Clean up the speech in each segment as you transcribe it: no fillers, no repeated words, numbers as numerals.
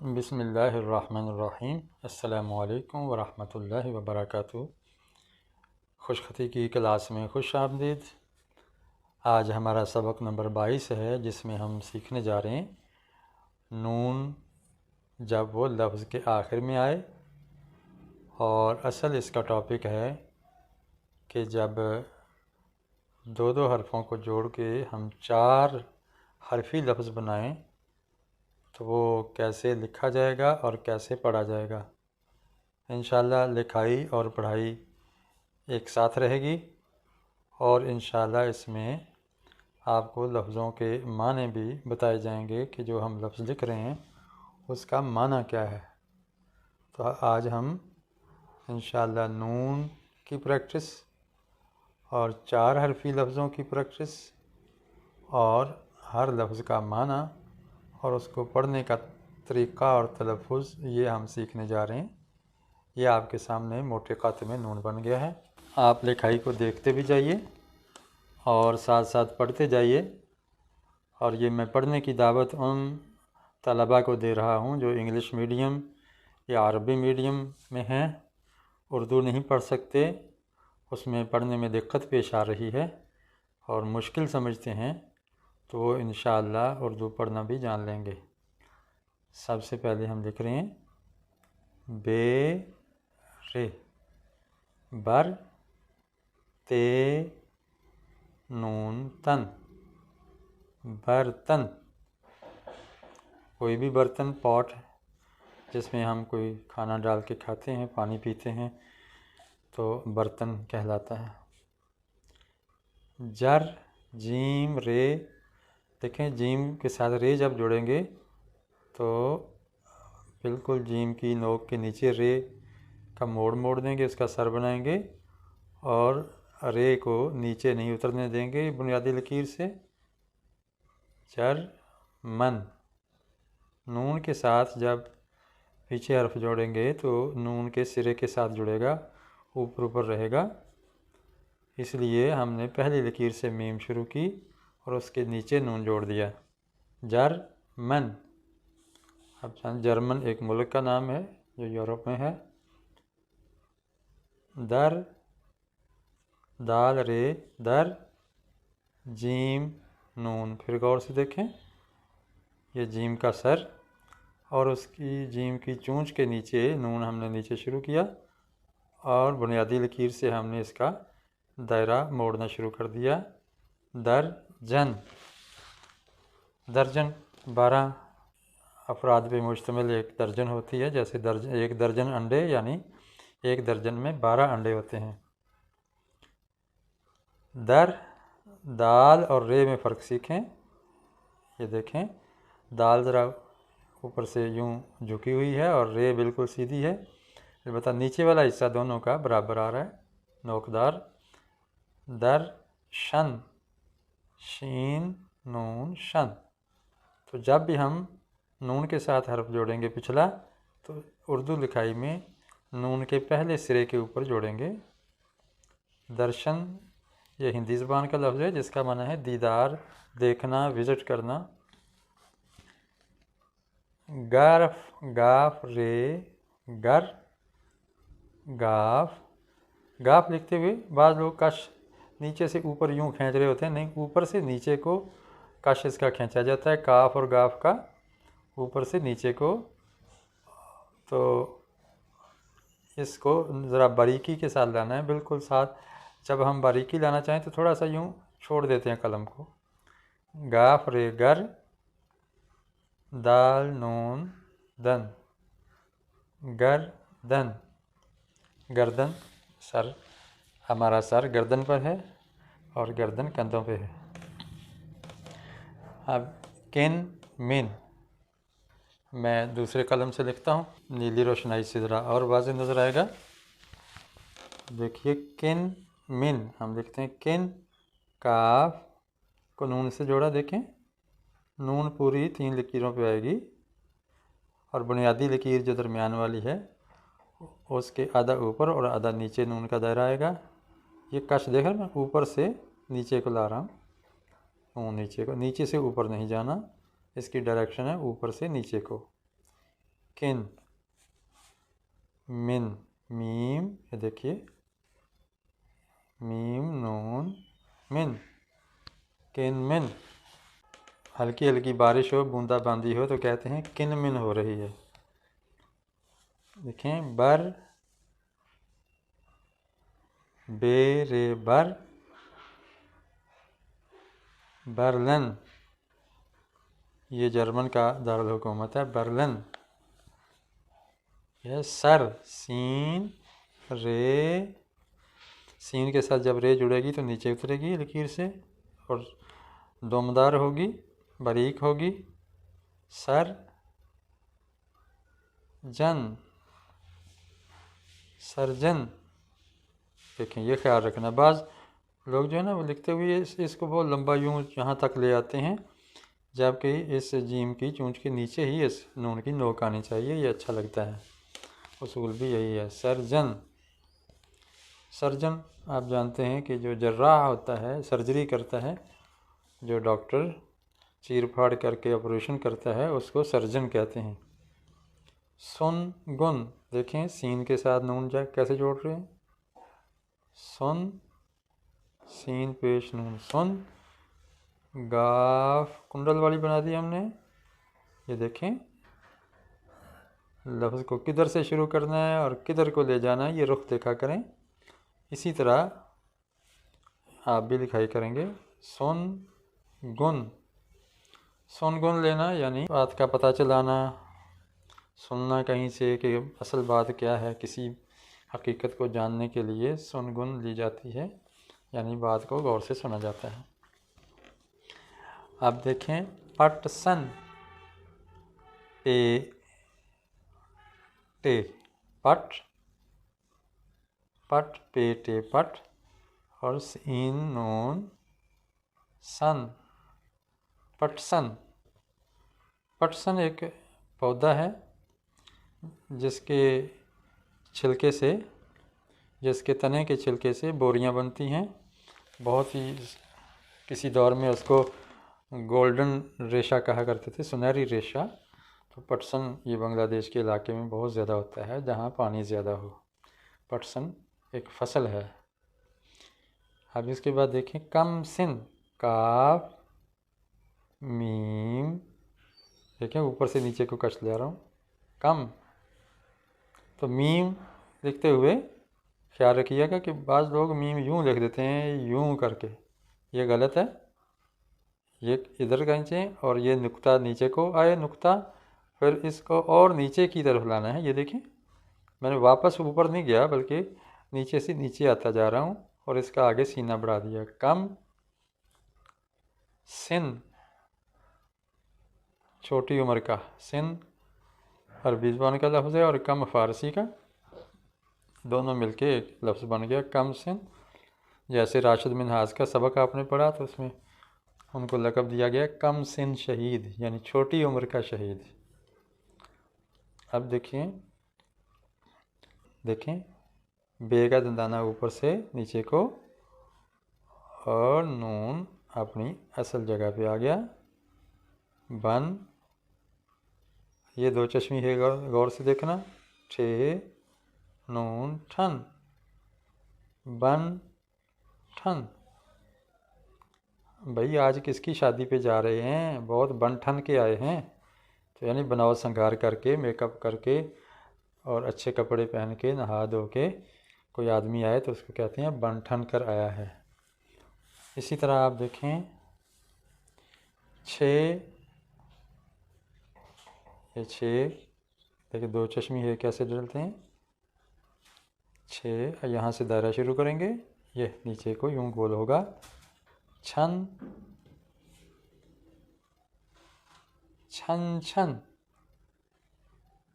बिस्मिल्लाहिर्रहमानिर्रहीम। अस्सलामु अलैकुम वरहमतुल्लाहि वबरकातुहू। खुशखती की क्लास में खुश आमदीद। आज हमारा सबक नंबर 22 है, जिसमें हम सीखने जा रहे हैं नून जब वो लफ्ज़ के आखिर में आए। और असल इसका टॉपिक है कि जब दो दो हरफों को जोड़ के हम 4 हरफी लफ्ज़ बनाएं तो वो कैसे लिखा जाएगा और कैसे पढ़ा जाएगा। इंशाअल्लाह लिखाई और पढ़ाई एक साथ रहेगी और इंशाअल्लाह इसमें आपको लफ्ज़ों के माने भी बताए जाएंगे कि जो हम लफ्ज़ लिख रहे हैं उसका माना क्या है। तो आज हम इंशाअल्लाह नून की प्रैक्टिस और 4 हरफी लफ्ज़ों की प्रैक्टिस और हर लफ्ज़ का माना और उसको पढ़ने का तरीक़ा और तलफ़ुज़ ये हम सीखने जा रहे हैं। ये आपके सामने मोटे क़ात में नून बन गया है। आप लिखाई को देखते भी जाइए और साथ साथ पढ़ते जाइए। और ये मैं पढ़ने की दावत उन तलबा को दे रहा हूँ जो इंग्लिश मीडियम या अरबी मीडियम में हैं, उर्दू नहीं पढ़ सकते, उसमें पढ़ने में दिक्कत पेश आ रही है और मुश्किल समझते हैं, तो वो इंशाअल्लाह उर्दू पढ़ना भी जान लेंगे। सबसे पहले हम लिख रहे हैं बे रे बर ते नून तन। बर्तन, कोई भी बर्तन, पॉट जिसमें हम कोई खाना डाल के खाते हैं, पानी पीते हैं, तो बर्तन कहलाता है। जर जीम रे, देखें जीम के साथ रे जब जोड़ेंगे तो बिल्कुल जीम की नोक के नीचे रे का मोड़ देंगे, उसका सर बनाएंगे और रे को नीचे नहीं उतरने देंगे बुनियादी लकीर से। जर मन, नून के साथ जब पीछे हर्फ जोड़ेंगे तो नून के सिरे के साथ जुड़ेगा, ऊपर ऊपर रहेगा, इसलिए हमने पहली लकीर से मीम शुरू की और उसके नीचे नून जोड़ दिया। जर मन। अब जर्मन एक मुल्क का नाम है जो यूरोप में है। दर, दाल रे दर, जीम नून। फिर गौर से देखें, ये जीम का सर और उसकी जीम की चूंच के नीचे नून हमने नीचे शुरू किया और बुनियादी लकीर से हमने इसका दायरा मोड़ना शुरू कर दिया। दर्जन, दर्जन 12 अफराद पे मुश्तमिल एक दर्जन होती है। जैसे एक दर्जन अंडे, यानी एक दर्जन में 12 अंडे होते हैं। दर, दाल और रे में फ़र्क सीखें। ये देखें, दाल ज़रा ऊपर से यूं झुकी हुई है और रे बिल्कुल सीधी है। अलबत्ता नीचे वाला हिस्सा दोनों का बराबर आ रहा है, नोकदार। दर शन, शीन नून शन। तो जब भी हम नून के साथ हर्फ जोड़ेंगे पिछला, तो उर्दू लिखाई में नून के पहले सिरे के ऊपर जोड़ेंगे। दर्शन, ये हिंदी ज़बान का लफ्ज़ है जिसका माना है दीदार, देखना, विज़िट करना। गर्फ, गाफ रे गर, गाफ। गाफ लिखते हुए बाज़ लोग कश नीचे से ऊपर यूं खींच रहे होते हैं, नहीं, ऊपर से नीचे को कश इसका खींचा जाता है, काफ और गाफ का ऊपर से नीचे को। तो इसको ज़रा बारीकी के साथ लाना है, बिल्कुल साथ। जब हम बारीकी लाना चाहें तो थोड़ा सा यूं छोड़ देते हैं कलम को। गाफ रे गर, दाल नून दन, गर्दन। गर्दन, सर, हमारा सर गर्दन पर है और गर्दन कंधों पे है। अब किन मिन, मैं दूसरे कलम से लिखता हूँ, नीली रोशनाई से ज़रा और वाज़ेह नज़र आएगा। देखिए, किन मिन हम लिखते हैं किन, काफ को नून से जोड़ा, देखें नून पूरी 3 लकीरों पे आएगी और बुनियादी लकीर जो दरमियान वाली है उसके आधा ऊपर और आधा नीचे नून का दायरा आएगा। ये कश देख रहे हैं, मैं ऊपर से नीचे को ला रहा हूँ, नीचे को, नीचे से ऊपर नहीं जाना, इसकी डायरेक्शन है ऊपर से नीचे को। किन, मिन, मीम, ये देखिए मीम नून मिन, किन मिन। हल्की हल्की बारिश हो, बूंदाबांदी हो तो कहते हैं किन मिन हो रही है। देखें बर, बेरे बर, बर्लिन, ये जर्मन का दारुल हुकूमत है बर्लिन। यह सर, सीन रे, सीन के साथ जब रे जुड़ेगी तो नीचे उतरेगी लकीर से और दोमदार होगी, बारीक होगी। सर जन, सर्जन। देखें ये ख्याल रखना, बाज़ लोग जो है ना वो लिखते हुए इसको बहुत लंबा यूँ यहाँ तक ले आते हैं, जबकि इस जीम की चूंच के नीचे ही इस नून की नोक आनी चाहिए, ये अच्छा लगता है। उसूल भी यही है। सर्जन, सर्जन आप जानते हैं कि जो जर्राह होता है, सर्जरी करता है, जो डॉक्टर चीर फाड़ करके ऑपरेशन करता है उसको सर्जन कहते हैं। सुन गुन, देखें सीन के साथ नून जा कैसे जोड़ रहे हैं, सुन सीन पेश नून सुन। गाफ कुंडल वाली बना दी हमने। ये देखें लफ्ज़ को किधर से शुरू करना है और किधर को ले जाना है, ये रुख देखा करें। इसी तरह आप भी लिखाई करेंगे सुन गुन। सुन गुन लेना यानी बात का पता चलाना, सुनना कहीं से कि असल बात क्या है, किसी हकीकत को जानने के लिए सुन गुन ली जाती है, यानी बात को गौर से सुना जाता है। अब देखें पटसन, पे टे पट, पट पे टे पट और सीन नून सन, पटसन। पटसन एक पौधा है जिसके छिलके से, जिसके तने के छिलके से बोरियां बनती हैं। बहुत ही किसी दौर में उसको गोल्डन रेशा कहा करते थे, सुनहरी रेशा। तो पटसन ये बांग्लादेश के इलाके में बहुत ज़्यादा होता है जहाँ पानी ज़्यादा हो। पटसन एक फसल है। अब इसके बाद देखें कम सिन, काफ मीम, देखें ऊपर से नीचे को कश ले रहा हूँ, कम। तो मीम लिखते हुए ख्याल रखिएगा कि बाज़ लोग मीम यूँ लिख देते हैं यूँ करके, ये गलत है। ये इधर खींचें और ये नुक्ता नीचे को आए, नुक्ता, फिर इसको और नीचे की तरफ लाना है। ये देखें मैंने वापस ऊपर नहीं गया बल्कि नीचे से नीचे आता जा रहा हूँ और इसका आगे सीना बढ़ा दिया। कम सिन, छोटी उम्र का, सिन अरबी ज़बान का लफ्ज़ है और कम फ़ारसी का, दोनों मिलके एक लफ्ज़ बन गया कम सिन। जैसे राशिद मिनहाज का सबक आपने पढ़ा तो उसमें उनको लक़ब दिया गया कम सिन शहीद, यानी छोटी उम्र का शहीद। अब देखिए, देखें बे का दंदाना ऊपर से नीचे को और नून अपनी असल जगह पे आ गया। बन, ये दो चश्मी है, गौर से देखना। ठे नून ठन, बन ठन। भाई आज किसकी शादी पे जा रहे हैं, बहुत बन ठन के आए हैं। तो यानी बनाव संगार करके, मेकअप करके और अच्छे कपड़े पहन के, नहा धो के कोई आदमी आए तो उसको कहते हैं बन ठन कर आया है। इसी तरह आप देखें छे, ये छे, देखिए दो चश्मी है कैसे डलते हैं। छे, यहाँ से दायरा शुरू करेंगे, ये नीचे को यूं गोल होगा। छन, छन छन,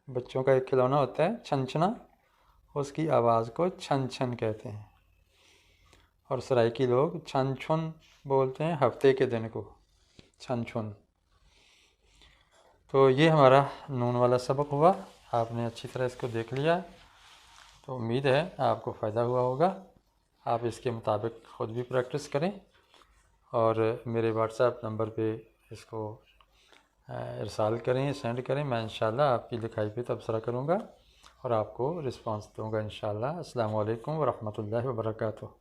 बच्चों का एक खिलौना होता है छनछना, उसकी आवाज़ को छन छन कहते हैं। और सराइकी लोग छन छुन बोलते हैं हफ्ते के दिन को, छन छुन। तो ये हमारा नून वाला सबक हुआ, आपने अच्छी तरह इसको देख लिया, तो उम्मीद है आपको फ़ायदा हुआ होगा। आप इसके मुताबिक ख़ुद भी प्रैक्टिस करें और मेरे व्हाट्सएप नंबर पे इसको इरसाल करें, सेंड करें। मैं इंशाल्लाह आपकी लिखाई पे तबसरा करूँगा और आपको रिस्पांस दूँगा इंशाल्लाह। अस्सलामु अलैकुम व रहमतुल्लाहि व बरकातुहू।